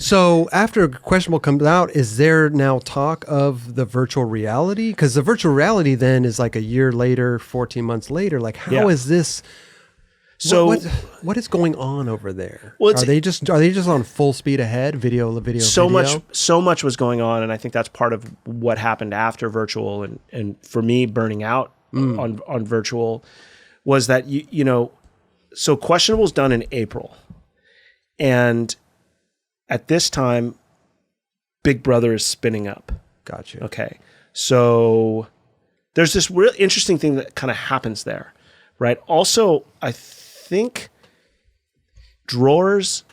So after Questionable comes out, is there now talk of the virtual reality? Because the virtual reality then is like a year later, 14 months later. Like, how is this? So what is going on over there? Well, are they just on full speed ahead? Video. So much was going on, and I think that's part of what happened after virtual. And for me, burning out on virtual was that you know. So Questionable's done in April, and at this time, Big Brother is spinning up. Gotcha. Okay. So there's this real interesting thing that kind of happens there, right? Also, I think Drawers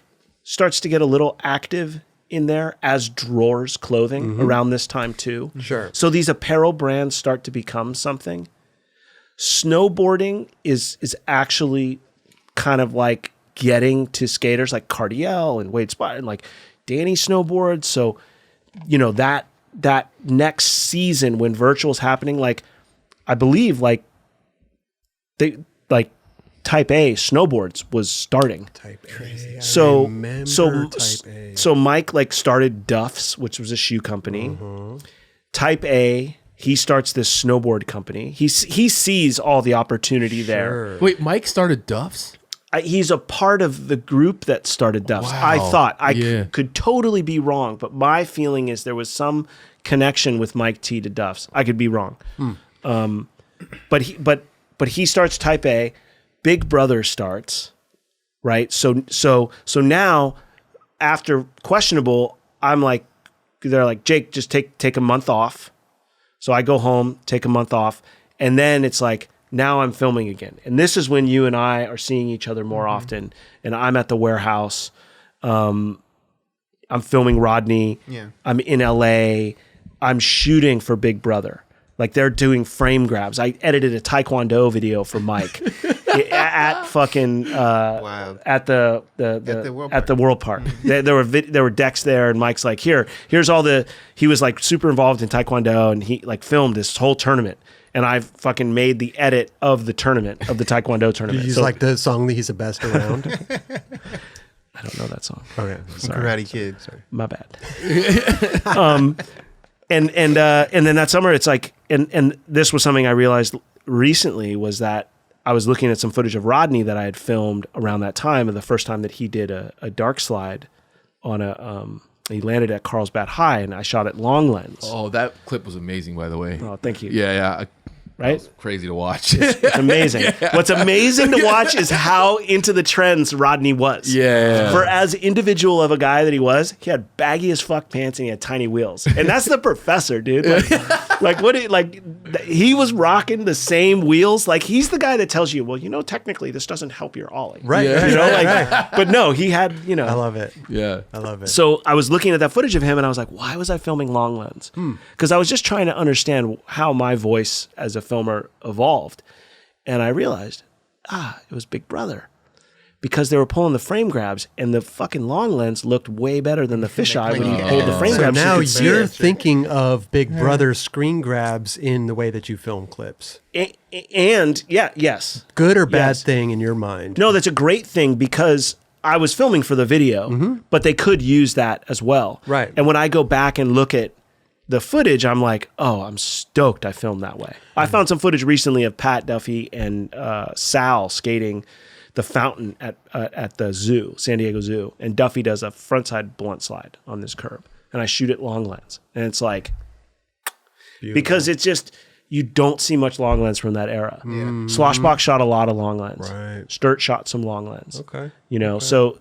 starts to get a little active in there as Drawers clothing around this time too. Sure. So these apparel brands start to become something. Snowboarding is actually kind of like getting to skaters like Cardiel and Wade Spot and like Danny snowboards. So, you know, that next season when virtual's happening, like I believe like they like Type A snowboards was starting. Type A. So Type A. So Mike like started Duff's, which was a shoe company. Type A, he starts this snowboard company. He sees all the opportunity there. Wait, Mike started Duff's? He's a part of the group that started Duff's. Wow. I thought could totally be wrong, but my feeling is there was some connection with Mike T to Duff's. I could be wrong. But he starts Type A. Big Brother starts, right? So now after Questionable, I'm like, they're like, Jake, just take a month off. So I go home, take a month off, and then it's like, now I'm filming again. And this is when you and I are seeing each other more often. And I'm at the warehouse. I'm filming Rodney. Yeah. I'm in LA. I'm shooting for Big Brother. Like they're doing frame grabs. I edited a Taekwondo video for Mike at fucking at the World Park. There were decks there, and Mike's like, here's all the. He was like super involved in Taekwondo, and he like filmed this whole tournament. And I fucking made the edit of the tournament, of the Taekwondo tournament. He's like the song that he's the best around. I don't know that song. Okay, sorry. Karate Kid. Sorry, my bad. And then that summer, it's like, and this was something I realized recently was that I was looking at some footage of Rodney that I had filmed around that time, and the first time that he did a dark slide on he landed at Carlsbad High, and I shot at long lens. Oh, that clip was amazing, by the way. Oh, thank you. Yeah. Right? Crazy to watch. It's amazing. Yeah. What's amazing to watch is how into the trends Rodney was. Yeah. For as individual of a guy that he was, he had baggy as fuck pants and he had tiny wheels. And that's the professor, dude. He was rocking the same wheels. Like he's the guy that tells you, well, you know, technically this doesn't help your ollie. Right. Yeah. You know, like, but no, he had, you know. I love it. Yeah. I love it. So I was looking at that footage of him and I was like, why was I filming long lens? Because I was just trying to understand how my voice as a filmer evolved. And I realized, it was Big Brother. Because they were pulling the frame grabs and the fucking long lens looked way better than the fisheye when you pulled the frame so grabs. now So you're thinking of Big Brother screen grabs in the way that you film clips. Yes. Good or bad thing in your mind? No, that's a great thing because I was filming for the video, but they could use that as well. Right. And when I go back and look at the footage, I'm like, oh, I'm stoked I filmed that way. I found some footage recently of Pat Duffy and Sal skating the fountain at the zoo, San Diego Zoo. And Duffy does a frontside blunt slide on this curb. And I shoot it long lens. And it's like, beautiful. Because it's just, you don't see much long lens from that era. Yeah. Sloshbox shot a lot of long lens. Right. Sturt shot some long lens. Okay. You know, so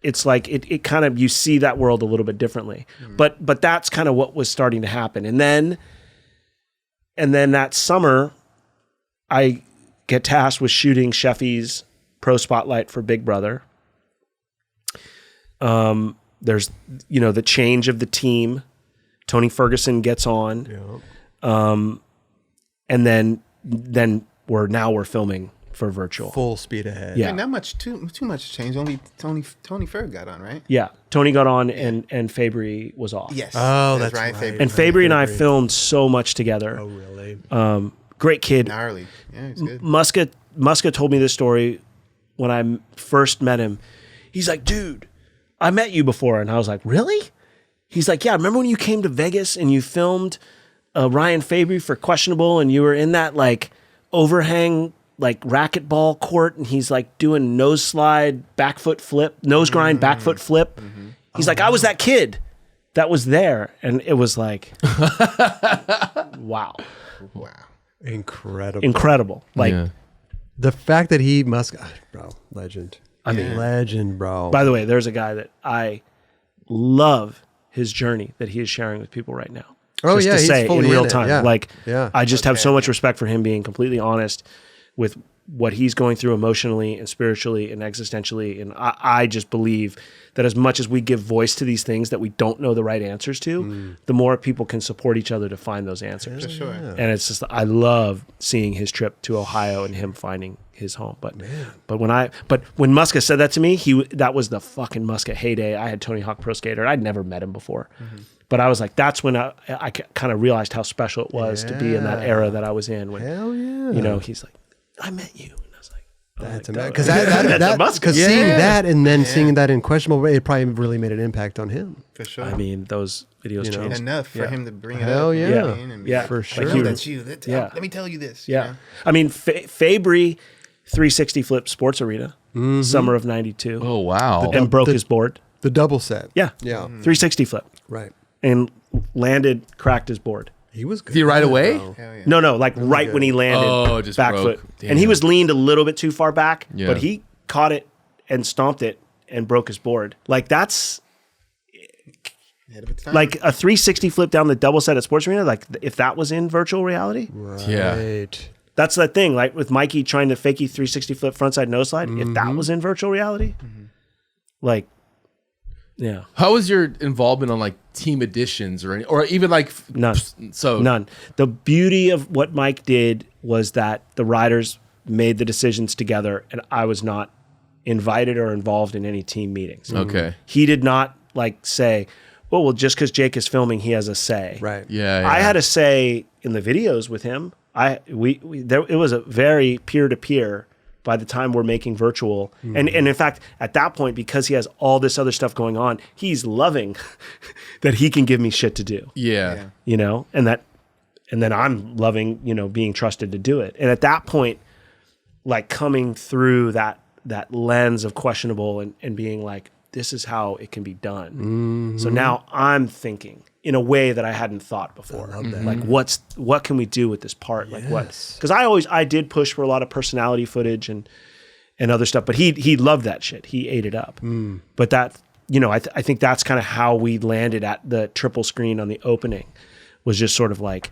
it's like it kind of, you see that world a little bit differently. But that's kind of what was starting to happen. And then that summer, I get tasked with shooting Sheffy's Pro Spotlight for Big Brother. There's, you know, the change of the team. Tony Ferguson gets on. Yep. And then we're filming for virtual. Full speed ahead. Yeah. Not much, too much change. Only Tony Ferg got on, right? Yeah. Tony got on and Fabry was off. Yes. Oh, that's right. And Fabry and I filmed so much together. Oh, really? Great kid. Gnarly. Yeah, he's good. Muska told me this story when I first met him. He's like, dude, I met you before. And I was like, really? He's like, yeah, remember when you came to Vegas and you filmed Ryan Fabry for Questionable and you were in that like overhang like racquetball court and he's like doing nose slide, back foot flip, nose grind, back foot flip. He's like, I was that kid that was there. And it was like, wow. Incredible. Like the fact that he must, bro, legend. I mean, legend, bro. By the way, there's a guy that I love his journey that he is sharing with people right now. Oh, just yeah, to he's say fully in real in it. time. Yeah. Like, Yeah. I just have so much respect for him being completely honest with what he's going through emotionally and spiritually and existentially. And I just believe that as much as we give voice to these things that we don't know the right answers to, the more people can support each other to find those answers. For sure. And it's just, I love seeing his trip to Ohio and him finding his home. But when Muska said that to me, that was the fucking Muska heyday. I had Tony Hawk Pro Skater. I'd never met him before. But I was like, that's when I kind of realized how special it was to be in that era that I was in. When, Hell yeah. you know, he's like, I met you. And I was like, That's amazing. Because seeing that and then seeing that in Questionable, it probably really made an impact on him. For sure. I mean, those videos changed. Enough for him to bring it Hell up. yeah. You know what I mean? And be Yeah. like, For like, sure. "Oh, that's you. Yeah. Let me tell you this. Yeah. You know? I mean, Fabry 360 flip sports arena, summer of 92. Oh, wow. And broke his board. The double set. Yeah. Yeah. 360 flip. Right. And landed, cracked his board. He was good. Did he right away? Bro. Hell yeah. No, like right when he landed, Oh, just back broke. foot. Damn. And he was leaned a little bit too far back, Yeah. but he caught it and stomped it and broke his board. Like that's Ahead of its time. like a 360 flip down the double set at Sports Arena. Like if that was in virtual reality, Yeah. Right. that's that thing. Like with Mikey trying to fakey 360 flip frontside nose slide. If that was in virtual reality, like, yeah, How was your involvement on like team editions or even like None. So none. The beauty of what Mike did was that the riders made the decisions together, and I was not invited or involved in any team meetings. Okay. He did not like say, "Oh, well, just because Jake is filming, he has a say." Right. Yeah. I had a say in the videos with him. It was a very peer to peer. By the time we're making virtual, and in fact, at that point, because he has all this other stuff going on, he's loving that he can give me shit to do. Yeah. You know, and then I'm loving, you know, being trusted to do it. And at that point, like coming through that lens of Questionable and being like, this is how it can be done. So now I'm thinking in a way that I hadn't thought before. Like what can we do with this part? Like what? Because I did push for a lot of personality footage and other stuff, but he loved that shit. He ate it up. But that, you know, I think that's kind of how we landed at the triple screen on the opening, was just sort of like,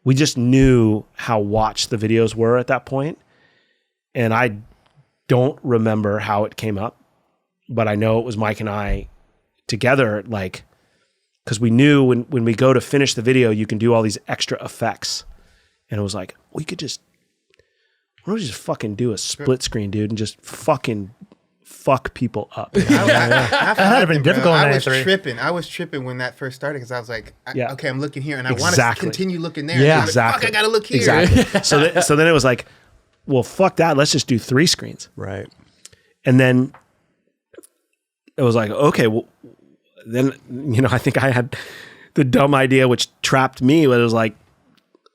we just knew how watched the videos were at that point. And I don't remember how it came up, but I know it was Mike and I together, like, because we knew when we go to finish the video, you can do all these extra effects. And it was like, why don't we just fucking do a split screen, dude, and just fucking fuck people up. That would have been difficult in I was 93. tripping. I was tripping when that first started because I was like, okay, I'm looking here and I want to Exactly. continue looking there. Yeah, And I'm like, exactly. Fuck, I got to look here. Exactly. So then it was like, well, fuck that. Let's just do 3 screens. Right. And then it was like, okay, well, then, you know, I think I had the dumb idea, which trapped me, but it was like,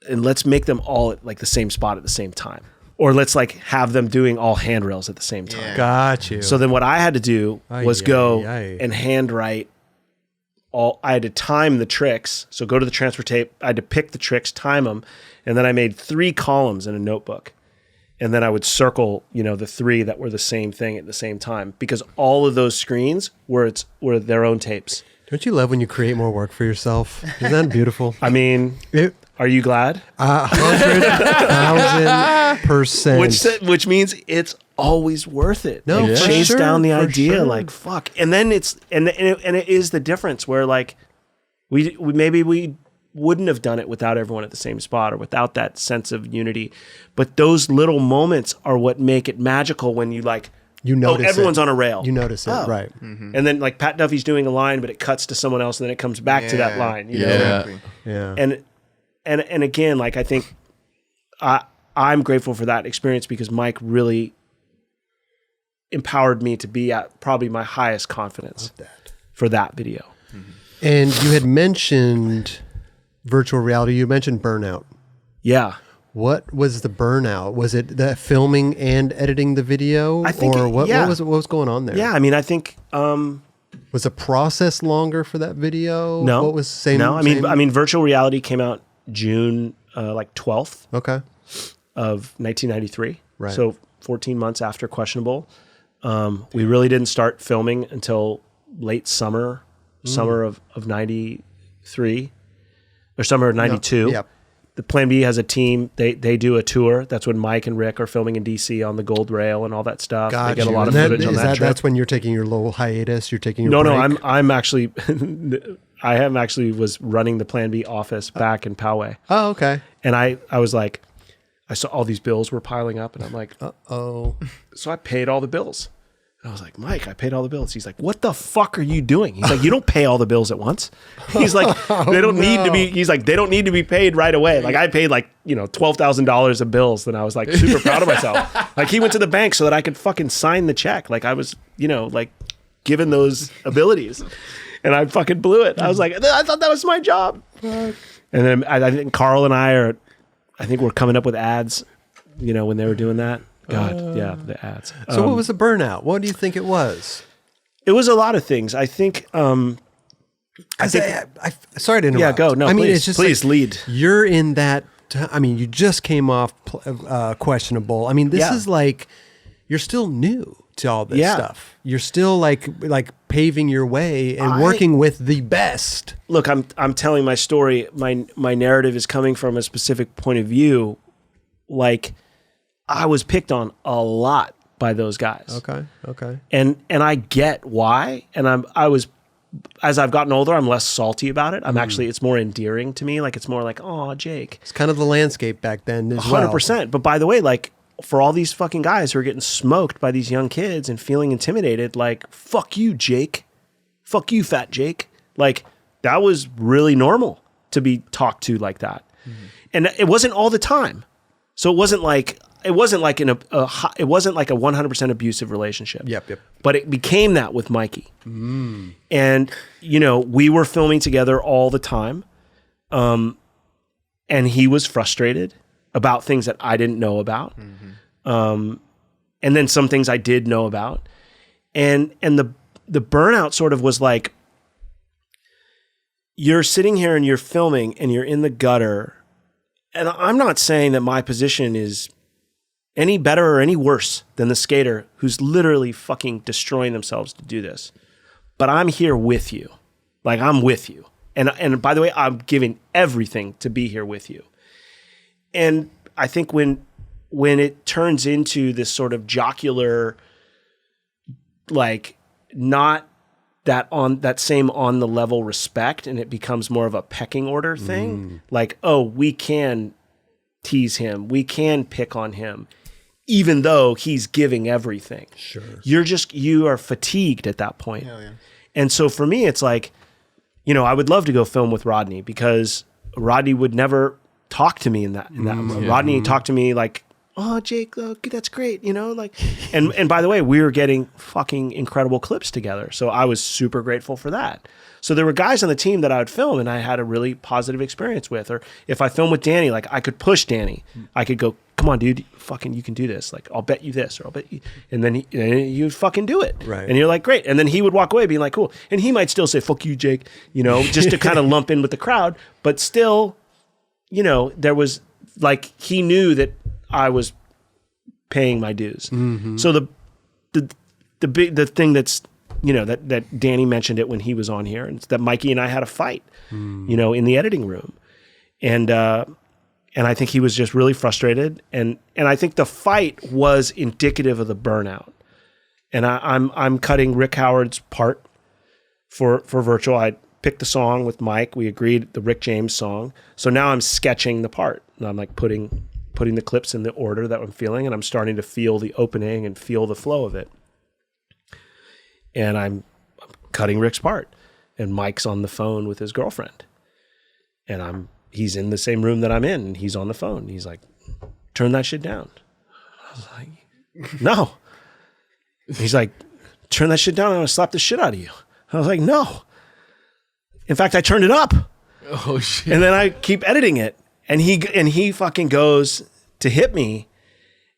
and let's make them all at like the same spot at the same time. Or let's like have them doing all handrails at the same time. Yeah. Got you. So then what I had to do was go Ay. and handwrite I had to time the tricks. So go to the transfer tape. I had to pick the tricks, time them. And then I made 3 columns in a notebook. And then I would circle, you know, the 3 that were the same thing at the same time, because all of those screens were their own tapes. Don't you love when you create more work for yourself? Isn't that beautiful? I mean, are you glad? 100,000%. Which means it's always worth it. No, Like, for chase sure, down the for idea, sure. like fuck, and then it is the difference where like we maybe we wouldn't have done it without everyone at the same spot or without that sense of unity, but those little moments are what make it magical when you like. You notice everyone's it. on a rail. You notice it, right? And then like Pat Duffy's doing a line, but it cuts to someone else, and then it comes back to that Yeah. line. You know? Exactly. Yeah. And again, like I think I'm grateful for that experience because Mike really empowered me to be at probably my highest confidence for that video. And you had mentioned virtual reality. You mentioned Burnout. Yeah. What was the burnout? Was it the filming and editing the video? I think what was going on there? Yeah, I mean, I think was the process longer for that video? no. What was same? No, I mean, virtual reality came out June 12th Okay. of 1993. Right. So 14 months after Questionable. We really didn't start filming until late summer of 93 or summer of 92. Yep. The Plan B has a team. They do a tour. That's when Mike and Rick are filming in DC on the Gold Rail and all that stuff. Got they get you. a lot of And footage on that trip. That's when you're taking your little hiatus. You're taking your No, break? I'm actually I am actually was running the Plan B office back in Poway. Oh, okay. And I was like, I saw all these bills were piling up and I'm like, Oh. so I paid all the bills. And I was like, Mike, I paid all the bills. He's like, what the fuck are you doing? He's like, you don't pay all the bills at once. He's like, they don't need to be, he's like, they don't need to be paid right away. Like I paid like, $12,000 of bills. And I was like super proud of myself. Like he went to the bank so that I could fucking sign the check. Like I was, like given those abilities and I fucking blew it. I was like, I thought that was my job. And then I think Carl and I we're coming up with ads, when they were doing that. God, yeah, the ads. So what was the burnout? What do you think it was? It was a lot of things. I think. I sorry to interrupt. Yeah, go. No, I mean, please, it's just please like, lead. You're in that. You just came off Questionable. I mean, this is like you're still new to all this stuff. You're still like paving your way and working with the best. Look, I'm telling my story. My narrative is coming from a specific point of view. Like, I was picked on a lot by those guys. Okay. And I get why. And as I've gotten older, I'm less salty about it. It's more endearing to me. Like, it's more like, oh, Jake. It's kind of the landscape back then as well. 100%. But by the way, like, for all these fucking guys who are getting smoked by these young kids and feeling intimidated, like, fuck you, Jake. Fuck you, fat Jake. Like, that was really normal to be talked to like that. Mm-hmm. And it wasn't all the time. So it wasn't like a 100% abusive relationship. Yep. But it became that with Mikey. And we were filming together all the time. And he was frustrated about things that I didn't know about. And then some things I did know about. And the burnout sort of was like, you're sitting here and you're filming and you're in the gutter. And I'm not saying that my position is any better or any worse than the skater who's literally fucking destroying themselves to do this. But I'm here with you. Like, I'm with you. And by the way, I'm giving everything to be here with you. And I think when it turns into this sort of jocular, like, not that same on the level respect, and it becomes more of a pecking order thing. Like, oh, we can tease him, we can pick on him, even though he's giving everything. Sure. You are fatigued at that point. Yeah. And so for me, it's like, I would love to go film with Rodney because Rodney would never talk to me in that. Rodney talked to me like, oh, Jake, look, that's great, and by the way, we were getting fucking incredible clips together. So I was super grateful for that. So there were guys on the team that I would film and I had a really positive experience with. Or if I filmed with Danny, like I could push Danny. I could go, come on, dude, fucking, you can do this. Like, I'll bet you this, or I'll bet you. And then you would fucking do it. Right. And you're like, great. And then he would walk away being like, cool. And he might still say, fuck you, Jake, just to kind of lump in with the crowd. But still, there was like, he knew that I was paying my dues. Mm-hmm. So the thing that's, that Danny mentioned it when he was on here, and it's that Mikey and I had a fight, in the editing room. And I think he was just really frustrated. And I think the fight was indicative of the burnout. And I'm cutting Rick Howard's part for virtual. I picked the song with Mike. We agreed the Rick James song. So now I'm sketching the part. And I'm like putting the clips in the order that I'm feeling, and I'm starting to feel the opening and feel the flow of it. And I'm cutting Rick's part, and Mike's on the phone with his girlfriend, and he's in the same room that I'm in, and he's on the phone. He's like, turn that shit down. I was like, no. He's like, turn that shit down. I'm going to slap the shit out of you. I was like, no. In fact, I turned it up. Oh shit. And then I keep editing it. And he fucking goes to hit me.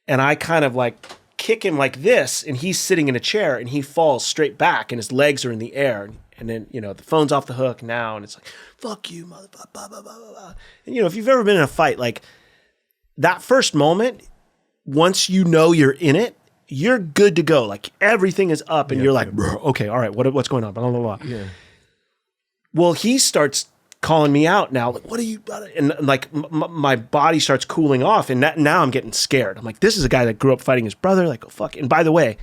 And I kind of like kick him like this. And he's sitting in a chair and he falls straight back and his legs are in the air. And then, the phone's off the hook now. And it's like, fuck you, motherfucker. Blah, blah, blah, blah, blah. And, if you've ever been in a fight, like that first moment, once you're in it, you're good to go. Like everything is up and you're like, okay, all right, what's going on? Blah, blah, blah. Yeah. Well, he starts calling me out now. Like, what are you? And like my body starts cooling off. And now I'm getting scared. I'm like, this is a guy that grew up fighting his brother. Like, oh, fuck. And by the way,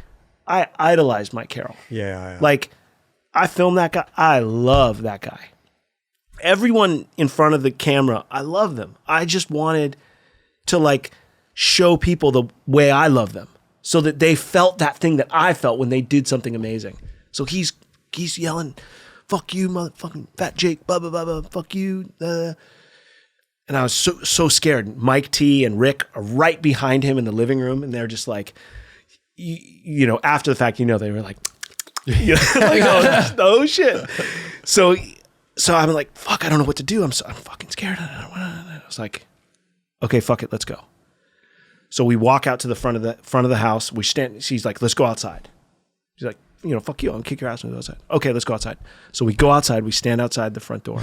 I idolized Mike Carroll. Yeah. Like I filmed that guy. I love that guy. Everyone in front of the camera, I love them. I just wanted to like show people the way I love them, so that they felt that thing that I felt when they did something amazing. So he's yelling, fuck you, motherfucking fat Jake, blah, blah, blah, blah, fuck you. And I was so scared. Mike T and Rick are right behind him in the living room. And they're just like, after the fact, they were like, like oh shit. So I'm like, fuck, I don't know what to do. I'm fucking scared. I was like, okay, fuck it, let's go. So we walk out to the front of the house. We stand. She's like, let's go outside. She's like, fuck you. I'll kick your ass when we go outside. Okay, let's go outside. So we go outside. We stand outside the front door.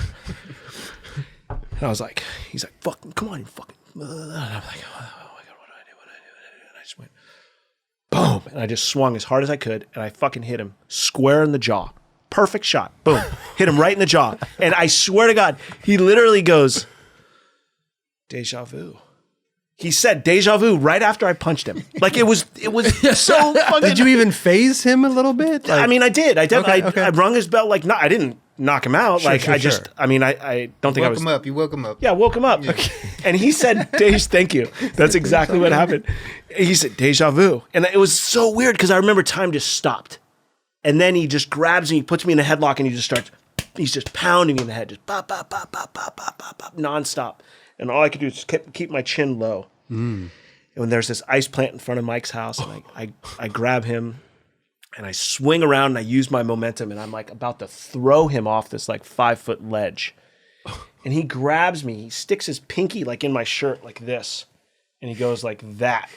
And I was like, he's like, fuck, come on, you fucking. And I'm like, oh my God, what do I do? And I just went, boom. And I just swung as hard as I could. And I fucking hit him square in the jaw. Perfect shot. Boom. Hit him right in the jaw. And I swear to God, he literally goes, deja vu. He said deja vu right after I punched him. Like it was so fucking. Did you even phase him a little bit? I mean, I did. I Okay. rung his bell. Like, no, I didn't knock him out. I don't think I was. Woke him up. You woke him up. Yeah, woke him up. Yeah. And he said, thank you. That's exactly what happened. He said, deja vu. And it was so weird because I remember time just stopped. And then he just grabs me, puts me in a headlock, and he's just pounding me in the head, just pop, pop, pop, pop, pop, pop, pop, pop, nonstop. And all I could do is keep my chin low. And when there's this ice plant in front of Mike's house, and I grab him and I swing around and I use my momentum and I'm like about to throw him off this like 5-foot ledge. And he grabs me, he sticks his pinky like in my shirt like this. And he goes like that.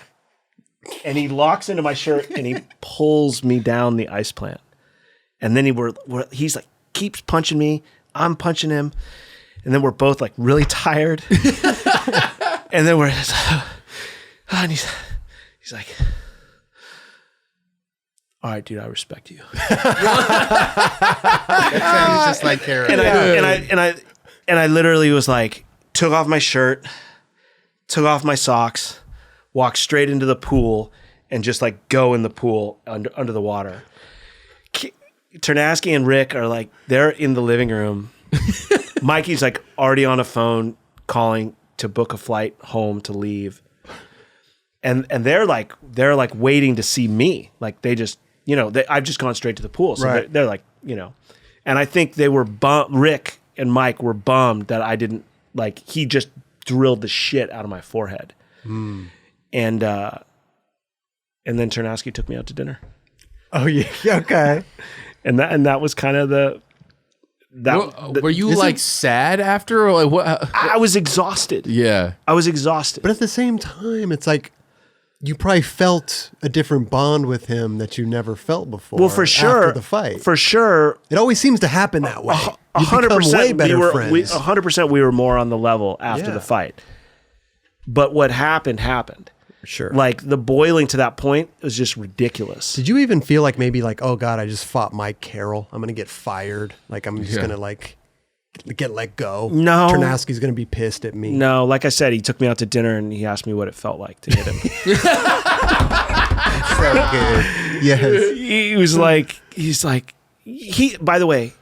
And he locks into my shirt and he pulls me down the ice plant. And then he's like, keeps punching me. I'm punching him. And then we're both like really tired. And then and he's like, all right, dude, I respect you. That sounds just like Carol. And I literally was like, took off my shirt, took off my socks, walked straight into the pool, and just like go in the pool under the water. Ternasky and Rick are like, they're in the living room. Mikey's like already on a phone calling to book a flight home to leave. And they're like waiting to see me. Like they just, I've just gone straight to the pool. So right. they're like, and I think they were Rick and Mike were bummed that I didn't he just drilled the shit out of my forehead. And then Ternasky took me out to dinner. Oh yeah. Okay. And that was kind of were you sad after, or like what? I was exhausted. Yeah, I was exhausted. But at the same time, it's like you probably felt a different bond with him that you never felt before. Well, for sure, after the fight, for sure, it always seems to happen that way. 100%, way better friends. 100%, we were more on the level after the fight. But what happened. Sure. Like the boiling to that point was just ridiculous. Did you even feel like maybe like, oh God, I just fought Mike Carroll. I'm going to get fired. Like I'm just going to get let go. No. Ternasky's going to be pissed at me. No, like I said, he took me out to dinner and he asked me what it felt like to hit him. So good. Yes. By the way,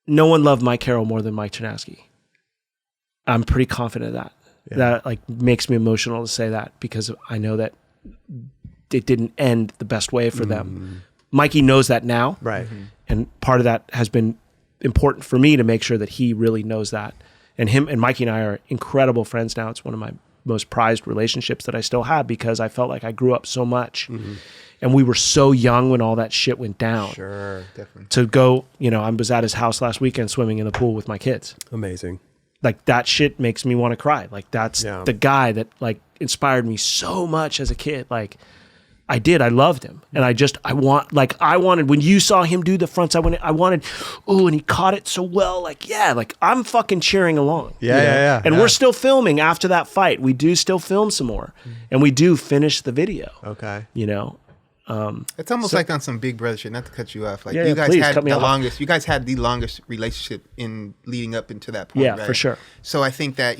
no one loved Mike Carroll more than Mike Ternasky. I'm pretty confident of that. Yeah. That makes me emotional to say that because I know that it didn't end the best way for them. Mikey knows that now. Right. And part of that has been important for me to make sure that he really knows that. And him and Mikey and I are incredible friends now. It's one of my most prized relationships that I still have, because I felt like I grew up so much. And we were so young when all that shit went down. Sure. Definitely. To go, I was at his house last weekend swimming in the pool with my kids. Amazing. Like, that shit makes me want to cry. Like, that's the guy that like inspired me so much as a kid. Like, I loved him. And I wanted, when you saw him do the frontside, I wanted, and he caught it so well. Like, I'm fucking cheering along. Yeah. And we're still filming after that fight. We do still film some more. And we do finish the video. Okay. It's almost like on some Big Brother shit. Not to cut you off. Like Yeah, you guys please, had cut me the off. longest. You guys had the longest relationship in leading up into that point. Yeah, right? for sure. So I think that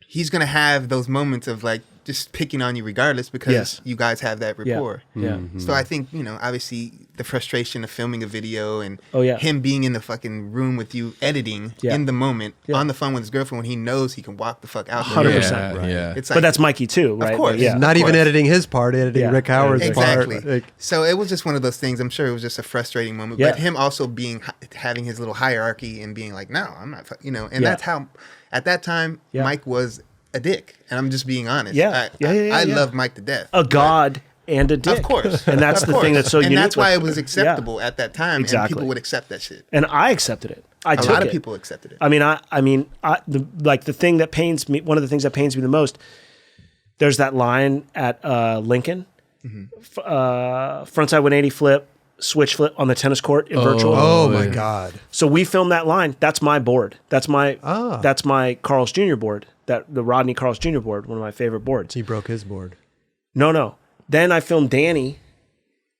he's gonna have those moments of like just picking on you regardless, because you guys have that rapport. Yeah. So I think obviously the frustration of filming a video and him being in the fucking room with you editing in the moment on the phone with his girlfriend when he knows he can walk the fuck out. 100%. Right. Yeah. It's like, But that's Mikey too, right? Of course. Yeah. Not even editing his part, editing Rick Howard's exactly. part. So it was just one of those things. I'm sure it was just a frustrating moment. Yeah. But him also having his little hierarchy and being like, no, I'm not, and that's how, at that time, Mike was a dick. And I'm just being honest. I love Mike to death. A god and a dick. Of course. And that's the thing that's so unique. And that's why with- it was acceptable at that time. Exactly. And people would accept that shit. And I accepted it. I took it. A lot of people accepted it. The thing that pains me, one of the things that pains me the most, there's that line at Lincoln, frontside 180 flip, switch flip on the tennis court in virtual. Oh my God. So we filmed that line. That's my board. That's my Carl's Jr. board. The Rodney Carl's Jr. board, one of my favorite boards. He broke his board. No. Then I filmed Danny's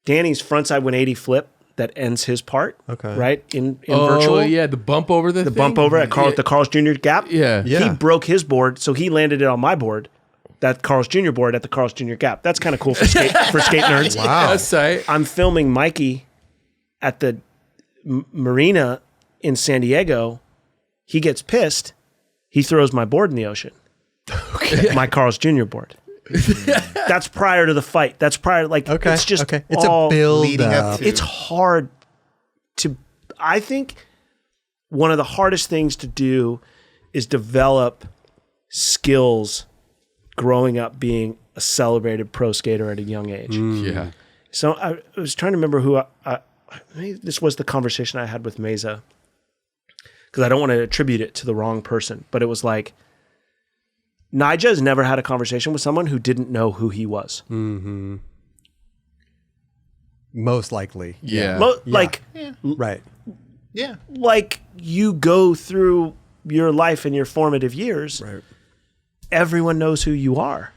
frontside 180 flip that ends his part. Okay. Right? In virtual. Oh, yeah. The bump over the bump over at the Carl's Jr. gap. Yeah. He broke his board, so he landed it on my board. That Carl's Jr. board at the Carl's Jr. gap. That's kind of cool for skate nerds. Wow. That's tight. I'm filming Mikey at the marina in San Diego. He gets pissed. He throws my board in the ocean. Okay. My Carl's Jr. board. That's prior to the fight. That's prior, it's just It's all a build leading up to. It's hard to, I think one of the hardest things to do is develop skills growing up being a celebrated pro skater at a young age. Yeah. So I was trying to remember who maybe this was the conversation I had with Meza, because I don't want to attribute it to the wrong person, but it was like, Nigel has never had a conversation with someone who didn't know who he was. Mm-hmm. Most likely. Yeah. Right. Yeah. Like you go through your life and your formative years, Right. everyone knows who you are.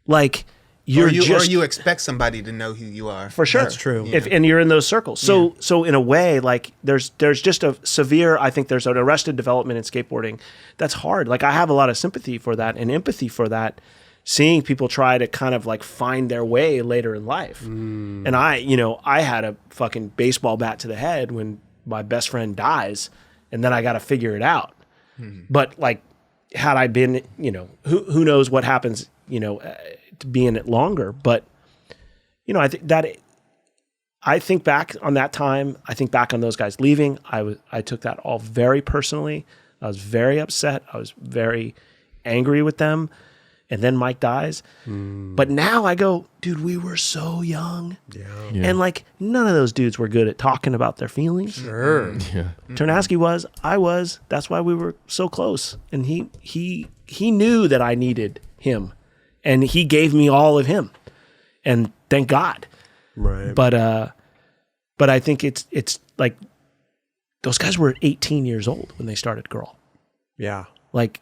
Like Or you expect somebody to know who you are. For sure. That's true. And you're in those circles. So in a way, like there's just a severe, I think there's an arrested development in skateboarding that's hard. Like I have a lot of sympathy for that and empathy for that, seeing people try to kind of like find their way later in life. And I had a fucking baseball bat to the head when my best friend dies, and then I got to figure it out. But like, had I been, who knows what happens, to be in it longer. But, I think back on that time. I think back on those guys leaving. I took that all very personally. I was very upset. I was very angry with them. And then Mike dies. But now I go, dude, we were so young. Yeah. And like none of those dudes were good at talking about their feelings. Sure. Yeah. Ternasky was, I was. That's why we were so close. And he knew that I needed him. And he gave me all of him. And thank God. Right. But I think it's like those guys were 18 years old when they started Girl. Yeah. Like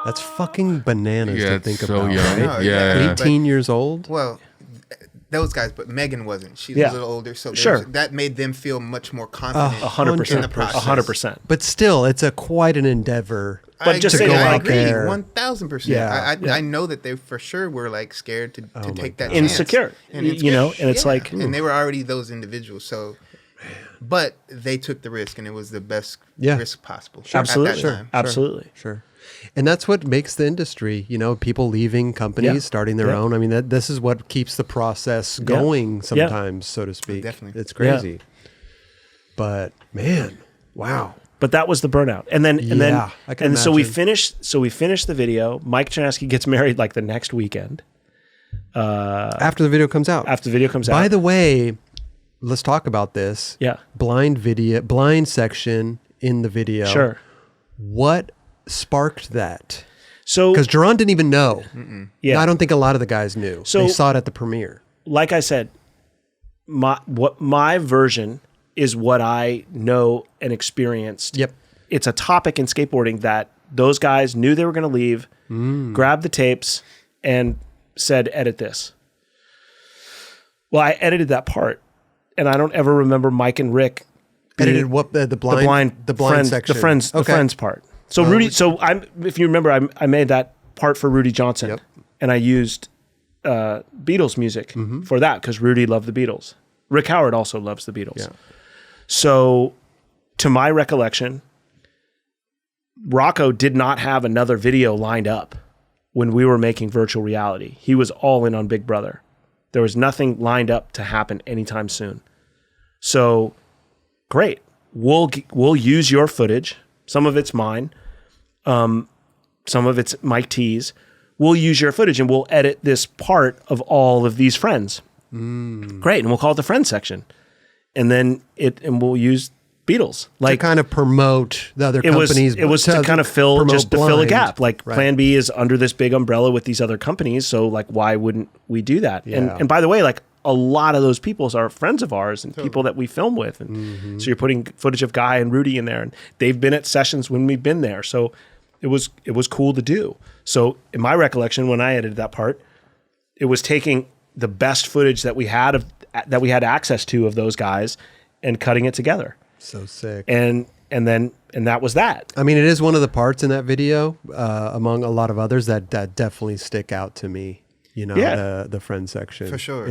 That's fucking bananas Yeah, to it's think so about. young. Right? Yeah. 18 years old? Well, those guys, but Megan wasn't. She's a little older, so that made them feel much more confident 100%. in the process. 100%. But still, it's quite an endeavor. But just to say go that. I out agree, there. 1,000%. Yeah. I know that they for sure were like scared to take that chance. Insecure, and it's like, and they were already those individuals. So, but they took the risk, and it was the best risk possible. absolutely, At that time. absolutely. Sure. And that's what makes the industry, people leaving companies, starting their own. I mean, this is what keeps the process going sometimes, so to speak. Definitely. It's crazy. But man, wow. But that was the burnout. And then so we finished the video. Mike Chernesky gets married like the next weekend. After the video comes out. By the way, let's talk about this. Yeah. Blind section in the video. Sure. What sparked that? So, because Jerron didn't even know. Yeah. I don't think a lot of the guys knew. So, they saw it at the premiere. Like I said, my version is what I know and experienced. Yep. It's a topic in skateboarding that those guys knew they were going to leave, grabbed the tapes, and said, edit this. Well, I edited that part, and I don't ever remember Mike and Rick edited what the blind section, the friends part. So Rudy, if you remember, I made that part for Rudy Johnson, and I used Beatles music for that because Rudy loved the Beatles. Rick Howard also loves the Beatles. Yeah. So, to my recollection, Rocco did not have another video lined up when we were making virtual reality. He was all in on Big Brother. There was nothing lined up to happen anytime soon. So, great. We'll use your footage. Some of it's mine. Some of it's Mike T's. We'll use your footage and we'll edit this part of all of these friends. Great. And we'll call it the friends section. And then we'll use Beatles. Like to kind of promote the other companies. It was to kind of fill a gap. Like Plan B is under this big umbrella with these other companies. So like, why wouldn't we do that? Yeah. And by the way, like a lot of those people are friends of ours and people that we film with. And so you're putting footage of Guy and Rudy in there, and they've been at sessions when we've been there. So it was cool to do. So in my recollection, when I edited that part, it was taking the best footage that we had access to of those guys and cutting it together. So sick. And that was that. I mean, it is one of the parts in that video, among a lot of others that definitely stick out to me. You know, the friend section. For sure.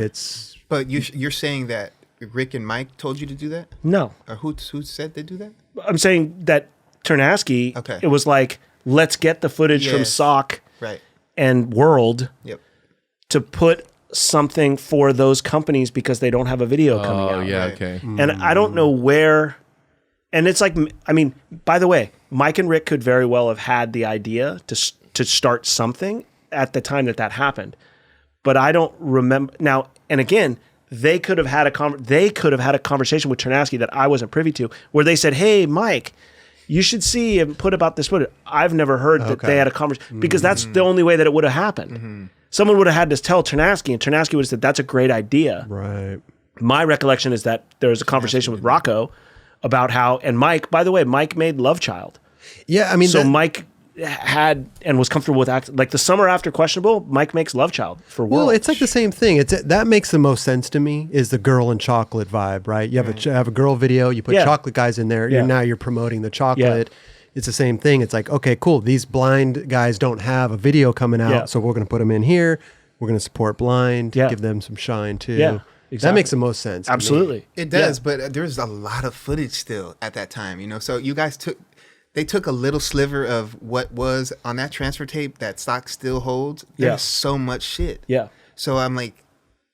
But you're saying that Rick and Mike told you to do that? No. Or who said they do that? I'm saying that Ternasky, it was like, let's get the footage from Sock and World to put something for those companies because they don't have a video coming out. Oh, yeah, okay. And I don't know where, and it's like, I mean, by the way, Mike and Rick could very well have had the idea to start something at the time that happened. But I don't remember now. And again, they could have had a conversation with Ternasky that I wasn't privy to, where they said, "Hey, Mike, you should see and put about this footage." I've never heard that they had a conversation because that's the only way that it would have happened. Someone would have had to tell Ternasky, and Ternasky would have said, "That's a great idea." Right. My recollection is that there was a conversation with Rocco about how, and Mike, by the way, Mike made Love Child. Yeah, I mean, so Mike had and was comfortable with acting. Like the summer after Questionable, Mike makes Love Child for World. Well, it's like the same thing. That makes the most sense to me. Is the girl and chocolate vibe, right? You have a girl video, you put chocolate guys in there. Now you're promoting the chocolate. It's the same thing. It's like, okay, cool. These blind guys don't have a video coming out, so we're going to put them in here. We're going to support blind, give them some shine too. Yeah, exactly. That makes the most sense. Absolutely, it does. But there's a lot of footage still at that time, you know. So you guys took a little sliver of what was on that transfer tape that Stock still holds. There's so much shit. Yeah. So I'm like,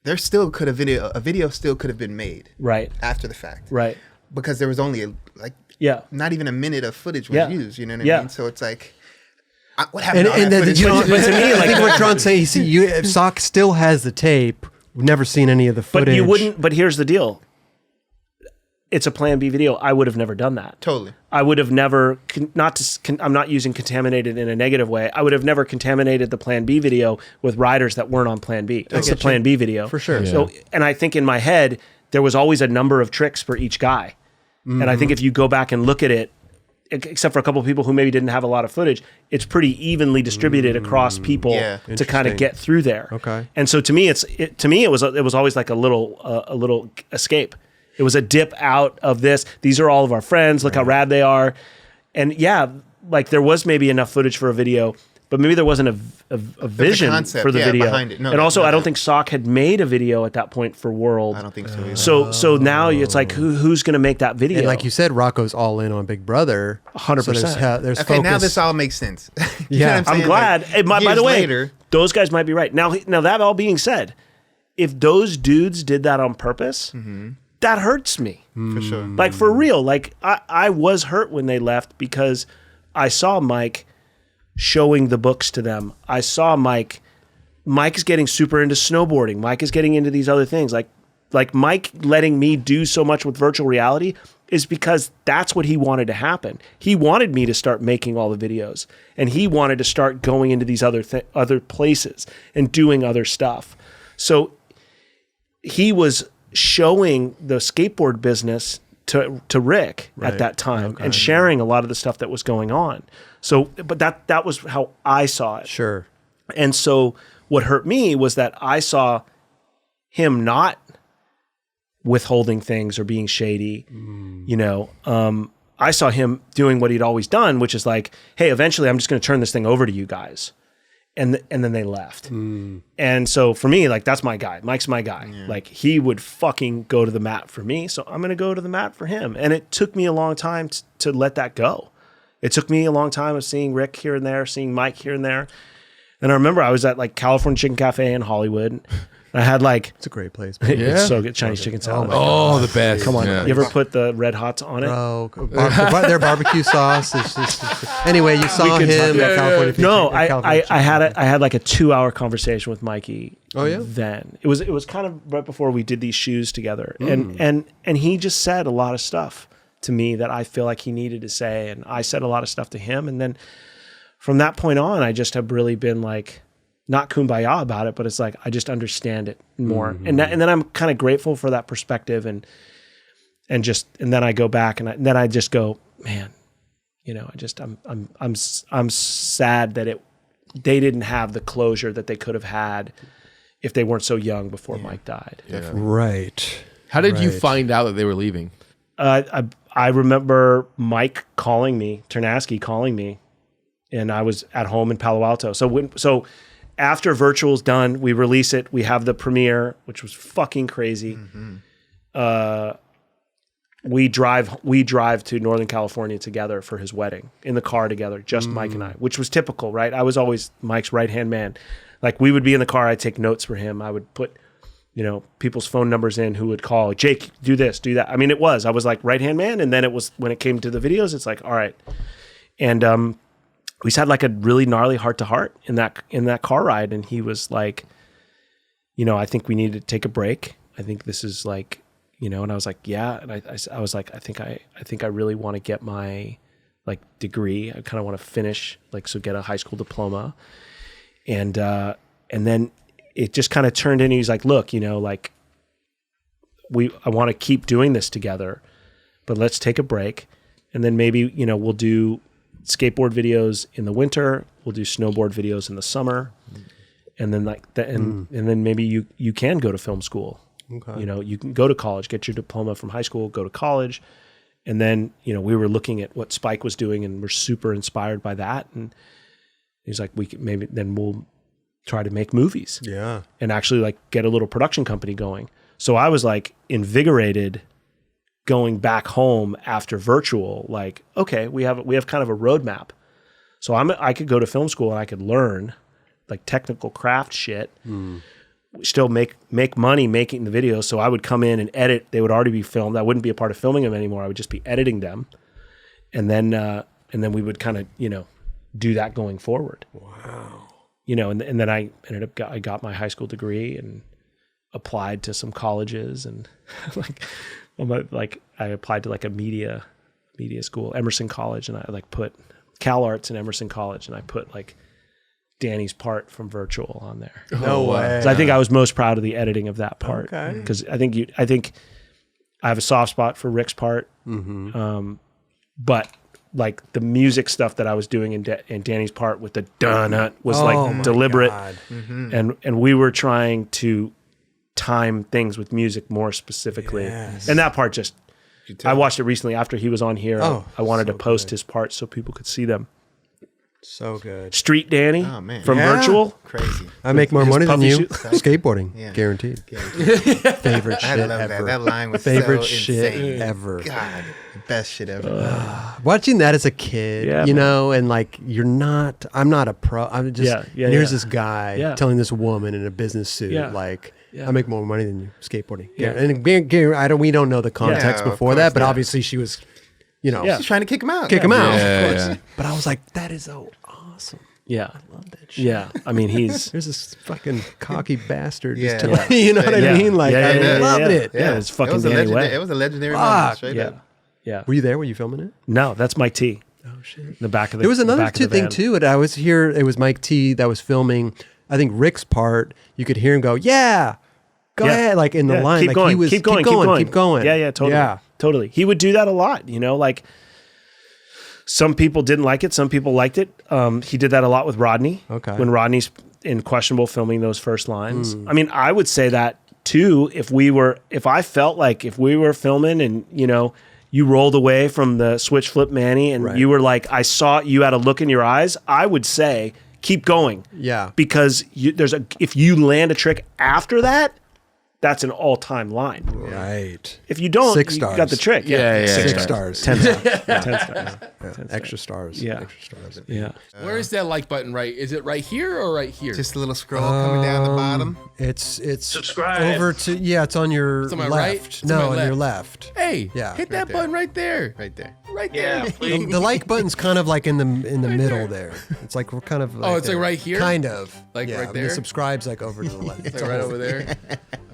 there still could have a video still could have been made. Right. After the fact. Right. Because there was only not even a minute of footage was used. You know what I mean? So it's like, what happened to all that footage? But to me, I think what Tron's saying, if Sock still has the tape, we've never seen any of the footage. But you wouldn't. But here's the deal. It's a Plan B video. I would have never done that. Totally. I would have never, I'm not using contaminated in a negative way. I would have never contaminated the Plan B video with riders that weren't on Plan B. It's the Plan B video. For sure. Yeah. So, and I think in my head, there was always a number of tricks for each guy. Mm-hmm. And I think if you go back and look at it, except for a couple of people who maybe didn't have a lot of footage, it's pretty evenly distributed across people to kind of get through there. Okay. And so to me, it was always like a little escape. It was a dip out of this. These are all of our friends. Look how rad they are. And like there was maybe enough footage for a video, but maybe there wasn't a vision for the video. Behind it. No, and also, I don't think Sock had made a video at that point for World. I don't think so either. So now it's like, who's going to make that video? And like you said, Rocco's all in on Big Brother. 100%. So there's okay, focus. now this all makes sense. I'm glad. Like, by the way, those guys might be right. Now that all being said, if those dudes did that on purpose, that hurts me For sure. Like for real. Like I was hurt when they left because I saw Mike showing the books to them. I saw Mike is getting super into snowboarding. Mike is getting into these other things. Like Mike letting me do so much with virtual reality is because that's what he wanted to happen. He wanted me to start making all the videos, and he wanted to start going into these other places and doing other stuff. So he was showing the skateboard business to Rick at that time and sharing a lot of the stuff that was going on. So, but that was how I saw it. Sure. And so what hurt me was that I saw him not withholding things or being shady, you know. I saw him doing what he'd always done, which is like, hey, eventually I'm just going to turn this thing over to you guys. And then they left. And so for me, like, that's my guy. Mike's my guy. Yeah. Like, he would fucking go to the mat for me, so I'm going to go to the mat for him. And it took me a long time to let that go. It took me a long time of seeing Rick here and there, seeing Mike here and there. And I remember I was at like California Chicken Cafe in Hollywood. I had like... It's a great place. It's so good. Chinese chicken salad. Oh, the best. Come on. Yeah. You ever put the red hots on it? Bro, their barbecue sauce is just... Anyway, you saw him at California. No, I had like a 2-hour conversation with Mikey. Oh yeah. Then it was kind of right before we did these shoes together, and he just said a lot of stuff to me that I feel like he needed to say, and I said a lot of stuff to him, and then from that point on, I just have really been like, not kumbaya about it, but it's like, I just understand it more. And then I'm kind of grateful for that perspective, and then I go back and then I just go, man, you know, I'm sad that they didn't have the closure that they could have had if they weren't so young before Mike died. Yeah. Right. How did you find out that they were leaving? I remember Mike calling me, Ternasky calling me, and I was at home in Palo Alto. So after Virtual's done, we release it. We have the premiere, which was fucking crazy. We drive to Northern California together for his wedding in the car together, just Mike and I, which was typical, right? I was always Mike's right-hand man. Like, we would be in the car. I'd take notes for him. I would put, you know, people's phone numbers in who would call. Jake, do this, do that. I mean, I was like right-hand man. And then it was, when it came to the videos, it's like, all right. And, we just had like a really gnarly heart-to-heart in that car ride, and he was like, you know, I think we need to take a break. I think this is like, you know, and I was like, yeah, and I was like, I think I really want to get my like degree. I kind of want to finish, like, so get a high school diploma, and then it just kind of turned in. He's like, look, you know, like, I want to keep doing this together, but let's take a break, and then maybe, you know, we'll do skateboard videos in the winter, we'll do snowboard videos in the summer, and then like that, and then maybe you can go to film school. Okay. You know, you can go to college, get your diploma from high school, go to college, and then, you know, we were looking at what Spike was doing, and we're super inspired by that. And he's like, we'll try to make movies, and actually like get a little production company going. So I was like invigorated going back home after Virtual, like, okay, we have kind of a roadmap. So I could go to film school and I could learn like technical craft shit, still make money making the videos. So I would come in and edit. They would already be filmed. I wouldn't be a part of filming them anymore. I would just be editing them. And then we would kind of, you know, do that going forward. Wow. You know, and then I got my high school degree and applied to some colleges, and like I applied to like a media school, Emerson College, and I like put Cal Arts and Emerson College, and I put like Danny's part from Virtual on there. No way. So I think I was most proud of the editing of that part, because I think I have a soft spot for Rick's part, but like the music stuff that I was doing in Danny's part with the donut was like deliberate, and we were trying to time things with music more specifically, and that part just, I watched it recently after he was on here. I wanted to post his parts so people could see them. So good. Street Danny from Virtual. Crazy. I make more money than you. shoes. Skateboarding. Guaranteed. Favorite shit ever. That line was favorite so shit insane. ever. God, best shit ever. Watching that as a kid, you know, and like, I'm not a pro. I'm just, and here's this guy telling this woman in a business suit, like, I make more money than you skateboarding. Yeah. And we don't know the context before that, but obviously she was, she's trying to kick him out. Kick him out, Yeah, of course. yeah. But I was like, that is so awesome. Yeah. I love that shit. Yeah. I mean, There's this fucking cocky bastard. Yeah. Just you know what I mean? Like, I loved it. Yeah, it's fucking it was a Danny Way. It was a legendary moment. Straight Yeah. up. Yeah. Were you there? Were you filming it? No, that's Mike T. Oh shit! In the back of the. There was another back of the thing van. too. And I was here. It was Mike T that was filming. I think Rick's part. You could hear him go, "Yeah, go ahead," like in the line. Keep like going. he was, keep going. Yeah, totally. Yeah. Totally. He would do that a lot. Like some people didn't like it. Some people liked it. He did that a lot with Rodney. Okay. When Rodney's in Questionable filming those first lines. I mean, I would say that too. If I felt like if we were filming and you rolled away from the switch flip Manny and you were like, I saw you had a look in your eyes, I would say, keep going. Yeah. Because if you land a trick after that, that's an all-time line. Right. If you don't, 6 you stars. got the trick. Yeah. 6 stars. 10 stars. 10 stars. Yeah. Extra stars. Yeah. Extra stars. Yeah. Where is that like button? Right? Is it right here or right here? Just a little scroll coming down the bottom. It's Subscribe. over to it's on your It's on my left. right? It's on No, my on your left. left. Hey, Yeah. hit Right that there. button right there. Right there. Right there. The like button's kind of like in the middle there. It's like we're kind of like it's like right here? Kind of. Like right and there? The subscribe's like over to the left. Like right over there.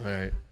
All right.